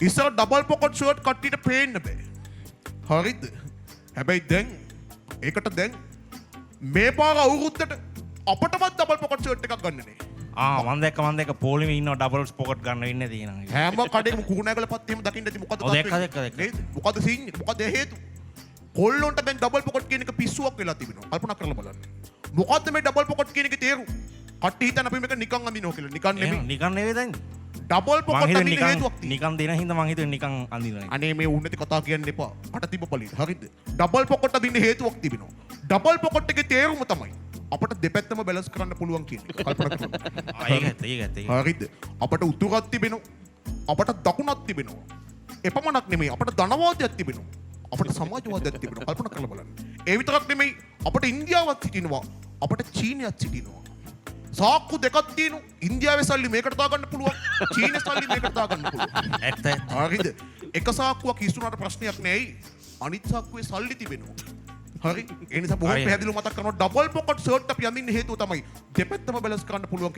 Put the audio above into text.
ඉස්සර double pocket shirt කට්ටියට පේන්න බෑ. හරිද? හැබැයි දැන් ඒකට දැන් මේ පාර අවුරුද්දට අපටවත් ඩබල් පොකට් ෂර්ට් එකක් ගන්න නේ. මම දැක්ක පොලිමේ ඉන්නවා ඩබල් පොකට් ගන්න ඉන්නේ තියෙනවා. හැම කඩේම කුණාගල පත්තේම දකින්න ඇති මොකද ඔව් දැක්කා. නේද? මොකද සීන් එක? මොකද හේතුව? කොල්ලොන්ට දැන් ඩබල් පොකට් කියන එක පිස්සුවක් වෙලා තිබෙනවා. කල්පනා කරලා බලන්න. මොකද්ද මේ ඩබල් පොකට් කියන එකේ තේරුම? කට්ටිය හිතන අපි මේක නිකන් අඳිනවා කියලා. නිකන් නෙමෙයි. නිකන් නෙවෙයි දැන්. ඩබල් පොකට් අඳින්න හේතුවක් තියෙනවා. නිකන් දෙන හින්දා මං හිතුවේ නිකන් අඳිනවා. අනේ මේ උන්නති කතා කියන්න එපා. අට තිබ්බ පළින්. හරිද? ඩබල් පොකට් අදින්න හේතුවක් තිබෙනවා. ඩබල් පොකට් එකේ තේරුම තමයි අපට දෙපැත්තම බැලන්ස් කරන්න පුළුවන් කියන එක. කල්පනා කරන්න. ඒක හරිද? අපට උතුරක් තිබෙනවා. අපට දකුණක් තිබෙනවා. එපමණක් නෙමෙයි අපට ධනවාදයක් තිබෙනවා. අපට සමාජවාදයක් තිබෙනවා. කල්පනා කරලා බලන්න. ඒ විතරක් නෙමෙයි අපට ඉන්දියාවක් සිටිනවා. අපට චීනයක් සිටිනවා. සාක්කු දෙකක් තියෙනවා. ඉන්දියාවේ සල්ලි මේකට දාගන්න පුළුවන්. චීනයේ සල්ලි මේකට දාගන්න පුළුවන්. ඇත්ත. හරිද? එක සාක්කුවක් ඉස්සුනාට ප්‍රශ්නයක් නෑයි. අනිත් සාක්කුවේ සල්ලි තිබෙනවා. හරි? ඒ නිසා බොහොම පැහැදිලිව මතක් කරනවා ඩබල් පොකට් ෂර්ට් අපි අඳින්න හේතුව තමයි දෙපැත්තම බැලන්ස් කරන්න පුළුවන්